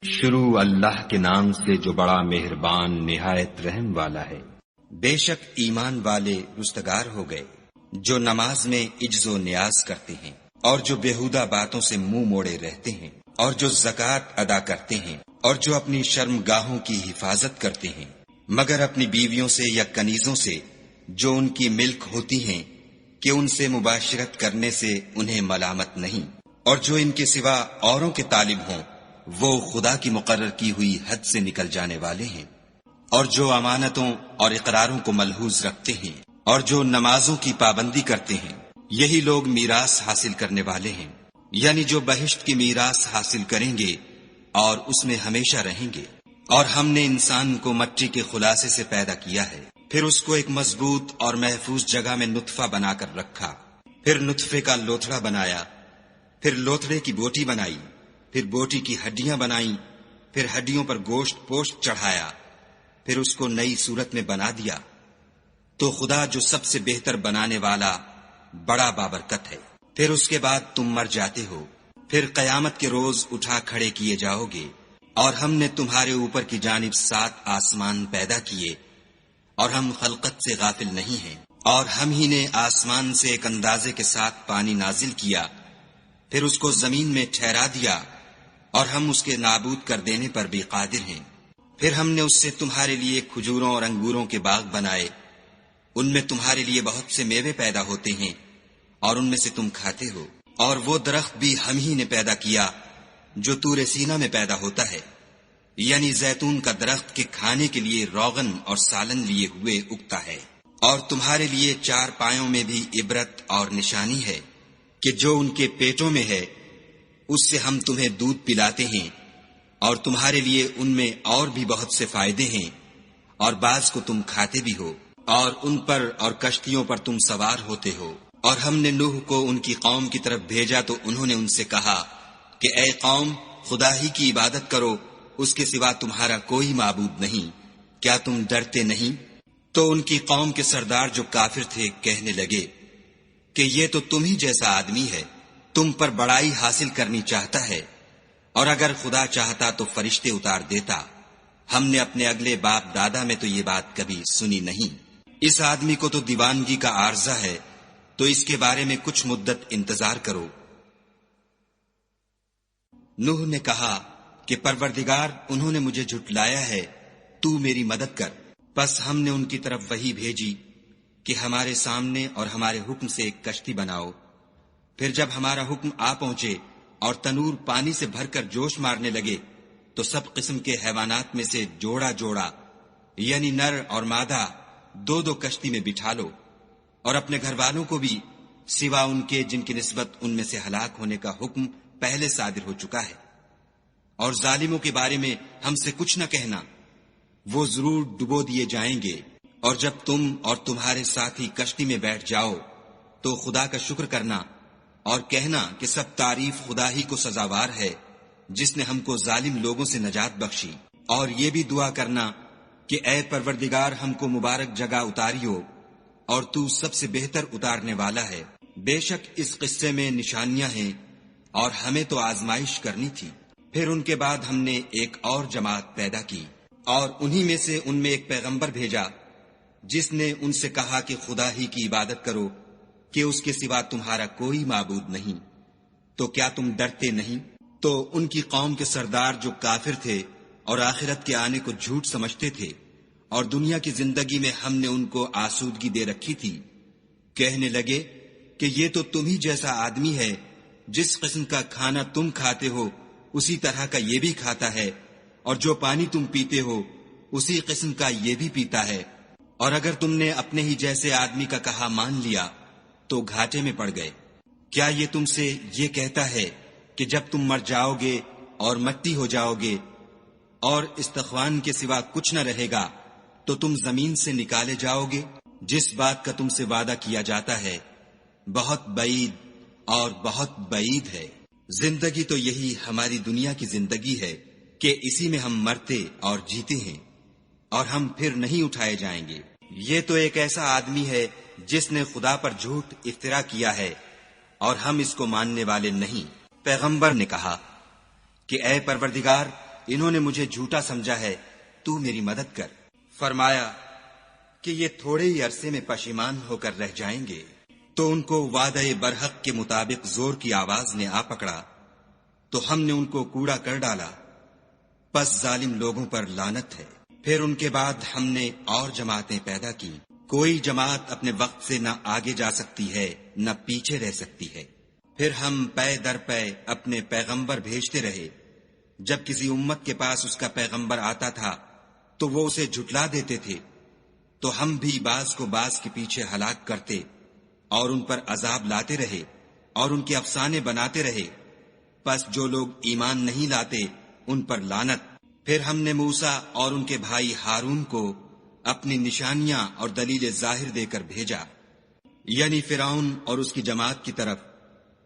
شروع اللہ کے نام سے جو بڑا مہربان نہایت رحم والا ہے۔ بے شک ایمان والے رستگار ہو گئے جو نماز میں عجز و نیاز کرتے ہیں اور جو بیہودہ باتوں سے منہ موڑے رہتے ہیں اور جو زکوٰۃ ادا کرتے ہیں اور جو اپنی شرم گاہوں کی حفاظت کرتے ہیں مگر اپنی بیویوں سے یا کنیزوں سے جو ان کی ملک ہوتی ہیں کہ ان سے مباشرت کرنے سے انہیں ملامت نہیں، اور جو ان کے سوا اوروں کے طالب ہوں وہ خدا کی مقرر کی ہوئی حد سے نکل جانے والے ہیں، اور جو امانتوں اور اقراروں کو ملحوظ رکھتے ہیں اور جو نمازوں کی پابندی کرتے ہیں، یہی لوگ میراث حاصل کرنے والے ہیں، یعنی جو بہشت کی میراث حاصل کریں گے اور اس میں ہمیشہ رہیں گے۔ اور ہم نے انسان کو مٹی کے خلاصے سے پیدا کیا ہے، پھر اس کو ایک مضبوط اور محفوظ جگہ میں نطفہ بنا کر رکھا، پھر نطفے کا لوتھڑا بنایا، پھر لوتھڑے کی بوٹی بنائی، پھر بوٹی کی ہڈیاں بنائیں، پھر ہڈیوں پر گوشت پوشت چڑھایا، پھر اس کو نئی صورت میں بنا دیا۔ تو خدا جو سب سے بہتر بنانے والا بڑا بابرکت ہے۔ پھر اس کے بعد تم مر جاتے ہو، پھر قیامت کے روز اٹھا کھڑے کیے جاؤ گے، اور ہم نے تمہارے اوپر کی جانب 7 آسمان پیدا کیے، اور ہم خلقت سے غافل نہیں ہیں، اور ہم ہی نے آسمان سے ایک اندازے کے ساتھ پانی نازل کیا، پھر اس کو زمین میں ٹھہرا دیا، اور ہم اس کے نابود کر دینے پر بھی قادر ہیں۔ پھر ہم نے اس سے تمہارے لیے کھجوروں اور انگوروں کے باغ بنائے، ان میں تمہارے لیے بہت سے میوے پیدا ہوتے ہیں اور ان میں سے تم کھاتے ہو، اور وہ درخت بھی ہم ہی نے پیدا کیا جو طور سینا میں پیدا ہوتا ہے، یعنی زیتون کا درخت کے کھانے کے لیے روغن اور سالن لیے ہوئے اگتا ہے۔ اور تمہارے لیے 4 پایوں میں بھی عبرت اور نشانی ہے کہ جو ان کے پیٹوں میں ہے اس سے ہم تمہیں دودھ پلاتے ہیں، اور تمہارے لیے ان میں اور بھی بہت سے فائدے ہیں، اور بعض کو تم کھاتے بھی ہو، اور ان پر اور کشتیوں پر تم سوار ہوتے ہو۔ اور ہم نے نوح کو ان کی قوم کی طرف بھیجا تو انہوں نے ان سے کہا کہ اے قوم، خدا ہی کی عبادت کرو، اس کے سوا تمہارا کوئی معبود نہیں، کیا تم ڈرتے نہیں؟ تو ان کی قوم کے سردار جو کافر تھے کہنے لگے کہ یہ تو تم ہی جیسا آدمی ہے، تم پر بڑائی حاصل کرنی چاہتا ہے، اور اگر خدا چاہتا تو فرشتے اتار دیتا، ہم نے اپنے اگلے باپ دادا میں تو یہ بات کبھی سنی نہیں۔ اس آدمی کو تو دیوانگی کا عارضہ ہے، تو اس کے بارے میں کچھ مدت انتظار کرو۔ نوح نے کہا کہ پروردگار، انہوں نے مجھے جھٹلایا ہے، تو میری مدد کر۔ پس ہم نے ان کی طرف وحی بھیجی کہ ہمارے سامنے اور ہمارے حکم سے ایک کشتی بناؤ۔ پھر جب ہمارا حکم آ پہنچے اور تنور پانی سے بھر کر جوش مارنے لگے تو سب قسم کے حیوانات میں سے جوڑا جوڑا، یعنی نر اور مادہ، 2 کشتی میں بٹھا لو، اور اپنے گھر والوں کو بھی، سوا ان کے جن کی نسبت ان میں سے ہلاک ہونے کا حکم پہلے صادر ہو چکا ہے۔ اور ظالموں کے بارے میں ہم سے کچھ نہ کہنا، وہ ضرور ڈبو دیے جائیں گے۔ اور جب تم اور تمہارے ساتھی کشتی میں بیٹھ جاؤ تو خدا کا شکر کرنا اور کہنا کہ سب تعریف خدا ہی کو سزاوار ہے جس نے ہم کو ظالم لوگوں سے نجات بخشی۔ اور یہ بھی دعا کرنا کہ اے پروردگار، ہم کو مبارک جگہ اتاریو، اور تو سب سے بہتر اتارنے والا ہے۔ بے شک اس قصے میں نشانیاں ہیں اور ہمیں تو آزمائش کرنی تھی۔ پھر ان کے بعد ہم نے ایک اور جماعت پیدا کی، اور انہی میں سے ان میں ایک پیغمبر بھیجا جس نے ان سے کہا کہ خدا ہی کی عبادت کرو، کہ اس کے سوا تمہارا کوئی معبود نہیں، تو کیا تم ڈرتے نہیں؟ تو ان کی قوم کے سردار جو کافر تھے اور آخرت کے آنے کو جھوٹ سمجھتے تھے، اور دنیا کی زندگی میں ہم نے ان کو آسودگی دے رکھی تھی، کہنے لگے کہ یہ تو تم ہی جیسا آدمی ہے، جس قسم کا کھانا تم کھاتے ہو اسی طرح کا یہ بھی کھاتا ہے، اور جو پانی تم پیتے ہو اسی قسم کا یہ بھی پیتا ہے، اور اگر تم نے اپنے ہی جیسے آدمی کا کہا مان لیا تو گھاٹے میں پڑ گئے۔ کیا یہ تم سے یہ کہتا ہے کہ جب تم مر جاؤ گے اور مٹی ہو جاؤ گے اور استخوان کے سوا کچھ نہ رہے گا تو تم زمین سے نکالے جاؤ گے؟ جس بات کا تم سے وعدہ کیا جاتا ہے بہت بعید اور بہت بعید ہے۔ زندگی تو یہی ہماری دنیا کی زندگی ہے کہ اسی میں ہم مرتے اور جیتے ہیں، اور ہم پھر نہیں اٹھائے جائیں گے۔ یہ تو ایک ایسا آدمی ہے جس نے خدا پر جھوٹ افترا کیا ہے، اور ہم اس کو ماننے والے نہیں۔ پیغمبر نے کہا کہ اے پروردگار، انہوں نے مجھے جھوٹا سمجھا ہے، تو میری مدد کر۔ فرمایا کہ یہ تھوڑے ہی عرصے میں پشیمان ہو کر رہ جائیں گے۔ تو ان کو وعدہ برحق کے مطابق زور کی آواز نے آ پکڑا تو ہم نے ان کو کوڑا کر ڈالا، پس ظالم لوگوں پر لعنت ہے۔ پھر ان کے بعد ہم نے اور جماعتیں پیدا کی، کوئی جماعت اپنے وقت سے نہ آگے جا سکتی ہے نہ پیچھے رہ سکتی ہے۔ پھر ہم پے در پے اپنے پیغمبر بھیجتے رہے، جب کسی امت کے پاس اس کا پیغمبر آتا تھا تو وہ اسے جھٹلا دیتے تھے، تو ہم بھی بعض کو بعض کے پیچھے ہلاک کرتے اور ان پر عذاب لاتے رہے اور ان کے افسانے بناتے رہے۔ پس جو لوگ ایمان نہیں لاتے ان پر لعنت۔ پھر ہم نے موسیٰ اور ان کے بھائی ہارون کو اپنی نشانیاں اور دلیل ظاہر دے کر بھیجا، یعنی فرعون اور اس کی جماعت کی طرف،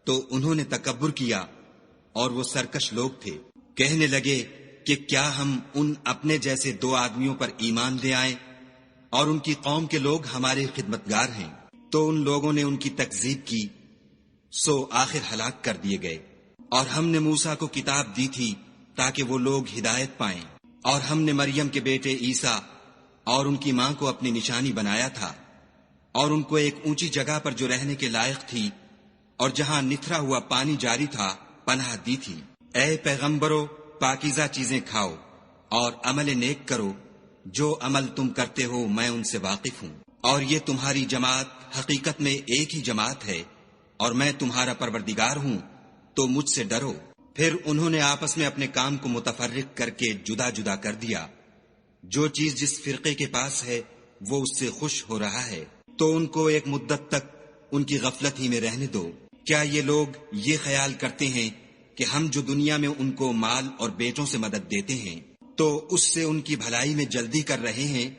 تو انہوں نے تکبر کیا اور وہ سرکش لوگ تھے۔ کہنے لگے کہ کیا ہم ان اپنے جیسے دو آدمیوں پر ایمان لے آئیں اور ان کی قوم کے لوگ ہمارے خدمتگار ہیں؟ تو ان لوگوں نے ان کی تکذیب کی، سو آخر ہلاک کر دیے گئے۔ اور ہم نے موسیٰ کو کتاب دی تھی تاکہ وہ لوگ ہدایت پائیں، اور ہم نے مریم کے بیٹے عیسیٰ اور ان کی ماں کو اپنی نشانی بنایا تھا، اور ان کو ایک اونچی جگہ پر جو رہنے کے لائق تھی اور جہاں نتھرا ہوا پانی جاری تھا پناہ دی تھی۔ اے پیغمبرو، پاکیزہ چیزیں کھاؤ اور عمل نیک کرو، جو عمل تم کرتے ہو میں ان سے واقف ہوں، اور یہ تمہاری جماعت حقیقت میں ایک ہی جماعت ہے، اور میں تمہارا پروردگار ہوں، تو مجھ سے ڈرو۔ پھر انہوں نے آپس میں اپنے کام کو متفرق کر کے جدا جدا کر دیا، جو چیز جس فرقے کے پاس ہے وہ اس سے خوش ہو رہا ہے، تو ان کو ایک مدت تک ان کی غفلت ہی میں رہنے دو۔ کیا یہ لوگ یہ خیال کرتے ہیں کہ ہم جو دنیا میں ان کو مال اور بیٹوں سے مدد دیتے ہیں تو اس سے ان کی بھلائی میں جلدی کر رہے ہیں؟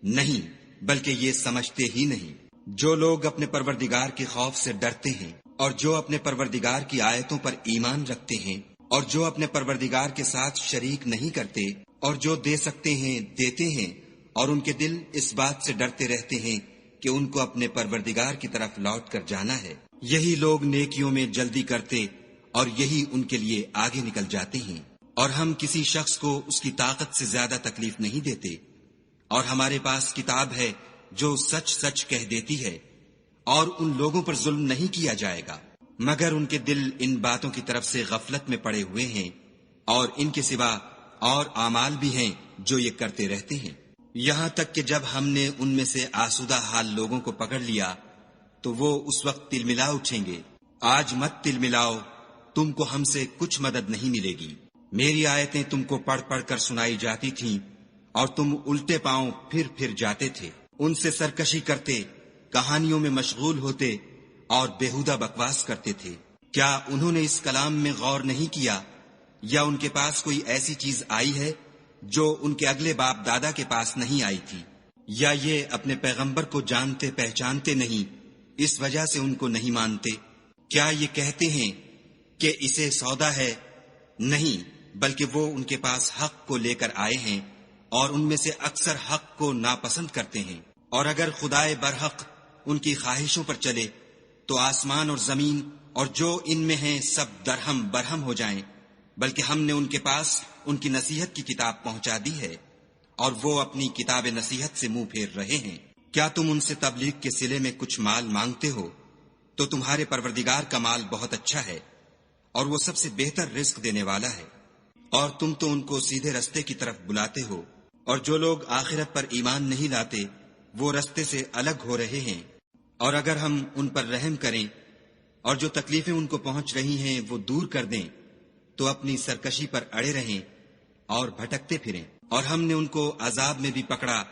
نہیں، بلکہ یہ سمجھتے ہی نہیں۔ جو لوگ اپنے پروردگار کے خوف سے ڈرتے ہیں اور جو اپنے پروردگار کی آیتوں پر ایمان رکھتے ہیں اور جو اپنے پروردگار کے ساتھ شریک نہیں کرتے اور جو دے سکتے ہیں دیتے ہیں، اور ان کے دل اس بات سے ڈرتے رہتے ہیں کہ ان کو اپنے پروردگار کی طرف لوٹ کر جانا ہے، یہی لوگ نیکیوں میں جلدی کرتے اور یہی ان کے لیے آگے نکل جاتے ہیں۔ اور ہم کسی شخص کو اس کی طاقت سے زیادہ تکلیف نہیں دیتے، اور ہمارے پاس کتاب ہے جو سچ سچ کہہ دیتی ہے، اور ان لوگوں پر ظلم نہیں کیا جائے گا، مگر ان کے دل ان باتوں کی طرف سے غفلت میں پڑے ہوئے ہیں، اور ان کے سوا اور اعمال بھی ہیں جو یہ کرتے رہتے ہیں۔ یہاں تک کہ جب ہم نے ان میں سے آسودہ حال لوگوں کو پکڑ لیا تو وہ اس وقت تل ملا اٹھیں گے، آج مت تل ملاؤ، تم کو ہم سے کچھ مدد نہیں ملے گی۔ میری آیتیں تم کو پڑھ پڑھ کر سنائی جاتی تھیں اور تم الٹے پاؤں پھر جاتے تھے، ان سے سرکشی کرتے، کہانیوں میں مشغول ہوتے اور بیہودہ بکواس کرتے تھے۔ کیا انہوں نے اس کلام میں غور نہیں کیا، یا ان کے پاس کوئی ایسی چیز آئی ہے جو ان کے اگلے باپ دادا کے پاس نہیں آئی تھی، یا یہ اپنے پیغمبر کو جانتے پہچانتے نہیں اس وجہ سے ان کو نہیں مانتے؟ کیا یہ کہتے ہیں کہ اسے سودا ہے؟ نہیں، بلکہ وہ ان کے پاس حق کو لے کر آئے ہیں، اور ان میں سے اکثر حق کو ناپسند کرتے ہیں۔ اور اگر خدائے برحق ان کی خواہشوں پر چلے تو آسمان اور زمین اور جو ان میں ہیں سب درہم برہم ہو جائیں، بلکہ ہم نے ان کے پاس ان کی نصیحت کی کتاب پہنچا دی ہے، اور وہ اپنی کتاب نصیحت سے منہ پھیر رہے ہیں۔ کیا تم ان سے تبلیغ کے صلے میں کچھ مال مانگتے ہو؟ تو تمہارے پروردگار کا مال بہت اچھا ہے، اور وہ سب سے بہتر رزق دینے والا ہے، اور تم تو ان کو سیدھے رستے کی طرف بلاتے ہو، اور جو لوگ آخرت پر ایمان نہیں لاتے وہ رستے سے الگ ہو رہے ہیں۔ اور اگر ہم ان پر رحم کریں اور جو تکلیفیں ان کو پہنچ رہی ہیں وہ دور کر دیں تو اپنی سرکشی پر اڑے رہیں اور بھٹکتے پھریں۔ اور ہم نے ان کو عذاب میں بھی پکڑا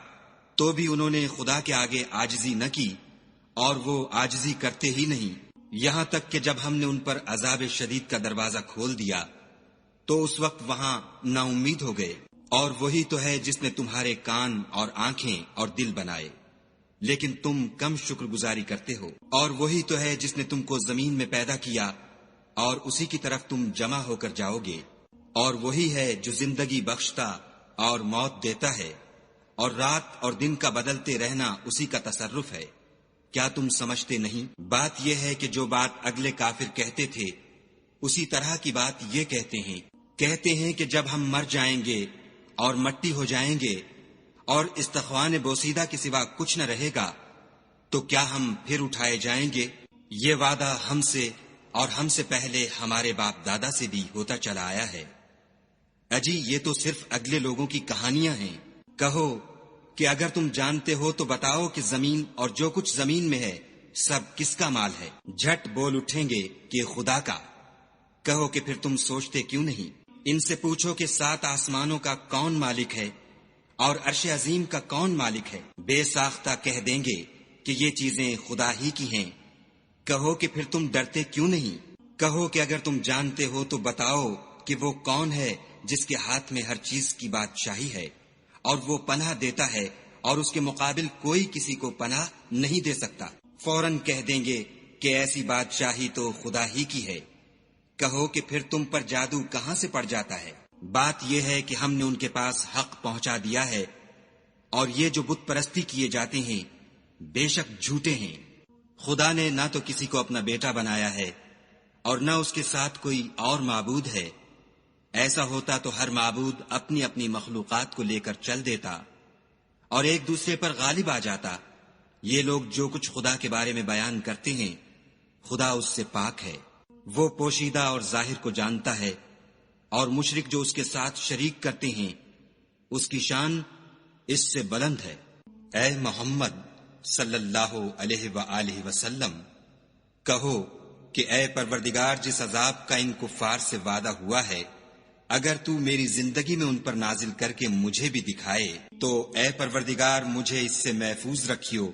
تو بھی انہوں نے خدا کے آگے عاجزی نہ کی، اور وہ عاجزی کرتے ہی نہیں، یہاں تک کہ جب ہم نے ان پر عذاب شدید کا دروازہ کھول دیا تو اس وقت وہاں نا امید ہو گئے۔ اور وہی تو ہے جس نے تمہارے کان اور آنکھیں اور دل بنائے، لیکن تم کم شکر گزاری کرتے ہو۔ اور وہی تو ہے جس نے تم کو زمین میں پیدا کیا اور اسی کی طرف تم جمع ہو کر جاؤ گے۔ اور وہی ہے جو زندگی بخشتا اور موت دیتا ہے، اور رات اور دن کا بدلتے رہنا اسی کا تصرف ہے۔ کیا تم سمجھتے نہیں؟ بات یہ ہے کہ جو بات اگلے کافر کہتے تھے اسی طرح کی بات یہ کہتے ہیں۔ کہتے ہیں کہ جب ہم مر جائیں گے اور مٹی ہو جائیں گے اور استخوان بوسیدہ کے سوا کچھ نہ رہے گا تو کیا ہم پھر اٹھائے جائیں گے؟ یہ وعدہ ہم سے اور ہم سے پہلے ہمارے باپ دادا سے بھی ہوتا چلا آیا ہے۔ اجی یہ تو صرف اگلے لوگوں کی کہانیاں ہیں۔ کہو کہ اگر تم جانتے ہو تو بتاؤ کہ زمین اور جو کچھ زمین میں ہے سب کس کا مال ہے؟ جھٹ بول اٹھیں گے کہ خدا کا۔ کہو کہ پھر تم سوچتے کیوں نہیں؟ ان سے پوچھو کہ 7 آسمانوں کا کون مالک ہے اور عرش عظیم کا کون مالک ہے؟ بے ساختہ کہہ دیں گے کہ یہ چیزیں خدا ہی کی ہیں۔ کہو کہ پھر تم ڈرتے کیوں نہیں؟ کہو کہ اگر تم جانتے ہو تو بتاؤ کہ وہ کون ہے جس کے ہاتھ میں ہر چیز کی بادشاہی ہے اور وہ پناہ دیتا ہے اور اس کے مقابل کوئی کسی کو پناہ نہیں دے سکتا۔ فوراً کہہ دیں گے کہ ایسی بادشاہی تو خدا ہی کی ہے۔ کہو کہ پھر تم پر جادو کہاں سے پڑ جاتا ہے؟ بات یہ ہے کہ ہم نے ان کے پاس حق پہنچا دیا ہے اور یہ جو بت پرستی کیے جاتے ہیں بے شک جھوٹے ہیں۔ خدا نے نہ تو کسی کو اپنا بیٹا بنایا ہے اور نہ اس کے ساتھ کوئی اور معبود ہے۔ ایسا ہوتا تو ہر معبود اپنی اپنی مخلوقات کو لے کر چل دیتا اور ایک دوسرے پر غالب آ جاتا۔ یہ لوگ جو کچھ خدا کے بارے میں بیان کرتے ہیں خدا اس سے پاک ہے، وہ پوشیدہ اور ظاہر کو جانتا ہے، اور مشرک جو اس کے ساتھ شریک کرتے ہیں اس کی شان اس سے بلند ہے۔ اے محمد صلی اللہ علیہ وآلہ وسلم، کہو کہ اے پروردگار، جس عذاب کا ان کفار سے وعدہ ہوا ہے اگر تو میری زندگی میں ان پر نازل کر کے مجھے بھی دکھائے تو اے پروردگار مجھے اس سے محفوظ رکھیو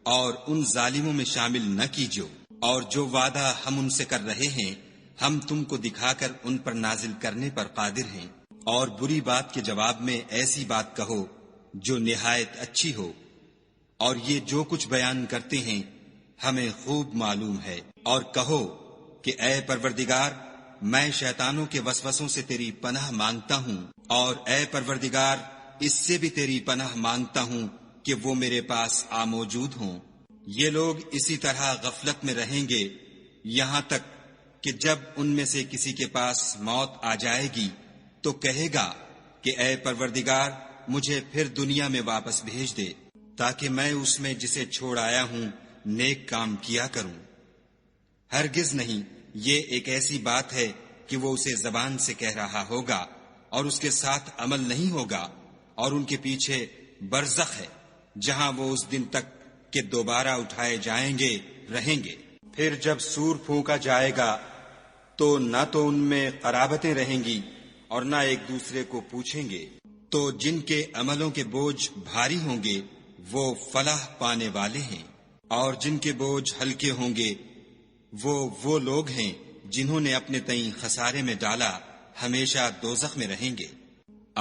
اور ان ظالموں میں شامل نہ کیجو، اور جو وعدہ ہم ان سے کر رہے ہیں ہم تم کو دکھا کر ان پر نازل کرنے پر قادر ہیں۔ اور بری بات کے جواب میں ایسی بات کہو جو نہایت اچھی ہو، اور یہ جو کچھ بیان کرتے ہیں ہمیں خوب معلوم ہے۔ اور کہو کہ اے پروردگار، میں شیطانوں کے وسوسوں سے تیری پناہ مانگتا ہوں، اور اے پروردگار اس سے بھی تیری پناہ مانگتا ہوں کہ وہ میرے پاس آ موجود ہوں۔ یہ لوگ اسی طرح غفلت میں رہیں گے یہاں تک کہ جب ان میں سے کسی کے پاس موت آ جائے گی تو کہے گا کہ اے پروردگار مجھے پھر دنیا میں واپس بھیج دے تاکہ میں اس میں جسے چھوڑ آیا ہوں نیک کام کیا کروں۔ ہرگز نہیں، یہ ایک ایسی بات ہے کہ وہ اسے زبان سے کہہ رہا ہوگا اور اس کے ساتھ عمل نہیں ہوگا، اور ان کے پیچھے برزخ ہے جہاں وہ اس دن تک کہ دوبارہ اٹھائے جائیں گے رہیں گے۔ پھر جب سور پھونکا جائے گا تو نہ تو ان میں قرابتیں رہیں گی اور نہ ایک دوسرے کو پوچھیں گے۔ تو جن کے عملوں کے بوجھ بھاری ہوں گے وہ فلاح پانے والے ہیں، اور جن کے بوجھ ہلکے ہوں گے وہ لوگ ہیں جنہوں نے اپنے تئیں خسارے میں ڈالا، ہمیشہ دوزخ میں رہیں گے۔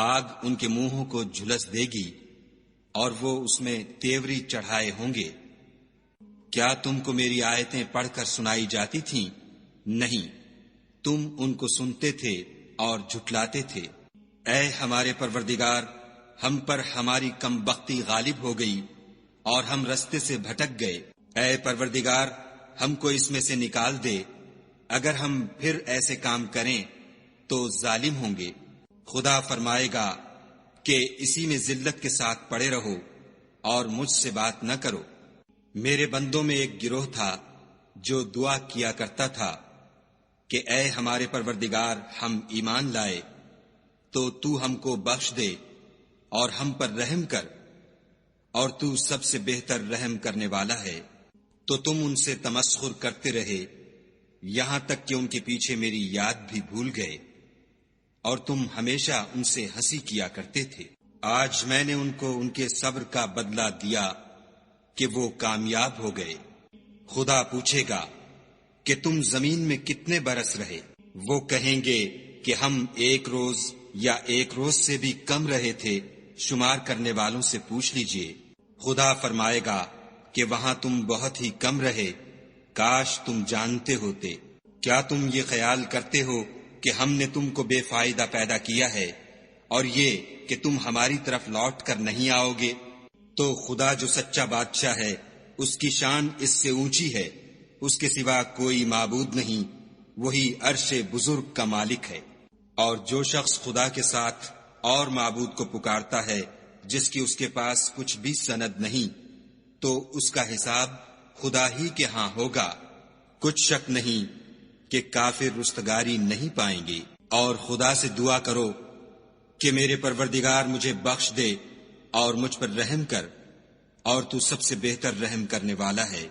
آگ ان کے منہوں کو جھلس دے گی اور وہ اس میں تیوری چڑھائے ہوں گے۔ کیا تم کو میری آیتیں پڑھ کر سنائی جاتی تھیں؟ نہیں، تم ان کو سنتے تھے اور جھٹلاتے تھے۔ اے ہمارے پروردگار، ہم پر ہماری کم بختی غالب ہو گئی اور ہم رستے سے بھٹک گئے۔ اے پروردگار، ہم کو اس میں سے نکال دے، اگر ہم پھر ایسے کام کریں تو ظالم ہوں گے۔ خدا فرمائے گا کہ اسی میں ذلت کے ساتھ پڑے رہو اور مجھ سے بات نہ کرو۔ میرے بندوں میں ایک گروہ تھا جو دعا کیا کرتا تھا کہ اے ہمارے پروردگار، ہم ایمان لائے تو ہم کو بخش دے اور ہم پر رحم کر، اور تو سب سے بہتر رحم کرنے والا ہے۔ تو تم ان سے تمسخر کرتے رہے یہاں تک کہ ان کے پیچھے میری یاد بھی بھول گئے، اور تم ہمیشہ ان سے ہنسی کیا کرتے تھے۔ آج میں نے ان کو ان کے صبر کا بدلہ دیا کہ وہ کامیاب ہو گئے۔ خدا پوچھے گا کہ تم زمین میں کتنے برس رہے؟ وہ کہیں گے کہ ہم 1 روز یا 1 روز سے بھی کم رہے تھے، شمار کرنے والوں سے پوچھ لیجئے۔ خدا فرمائے گا کہ وہاں تم بہت ہی کم رہے، کاش تم جانتے ہوتے۔ کیا تم یہ خیال کرتے ہو کہ ہم نے تم کو بے فائدہ پیدا کیا ہے اور یہ کہ تم ہماری طرف لوٹ کر نہیں آؤ گے؟ تو خدا جو سچا بادشاہ ہے اس کی شان اس سے اونچی ہے، اس کے سوا کوئی معبود نہیں، وہی عرش بزرگ کا مالک ہے۔ اور جو شخص خدا کے ساتھ اور معبود کو پکارتا ہے جس کی اس کے پاس کچھ بھی سند نہیں، تو اس کا حساب خدا ہی کے ہاں ہوگا۔ کچھ شک نہیں کہ کافر رستگاری نہیں پائیں گے۔ اور خدا سے دعا کرو کہ میرے پروردگار مجھے بخش دے اور مجھ پر رحم کر، اور تو سب سے بہتر رحم کرنے والا ہے۔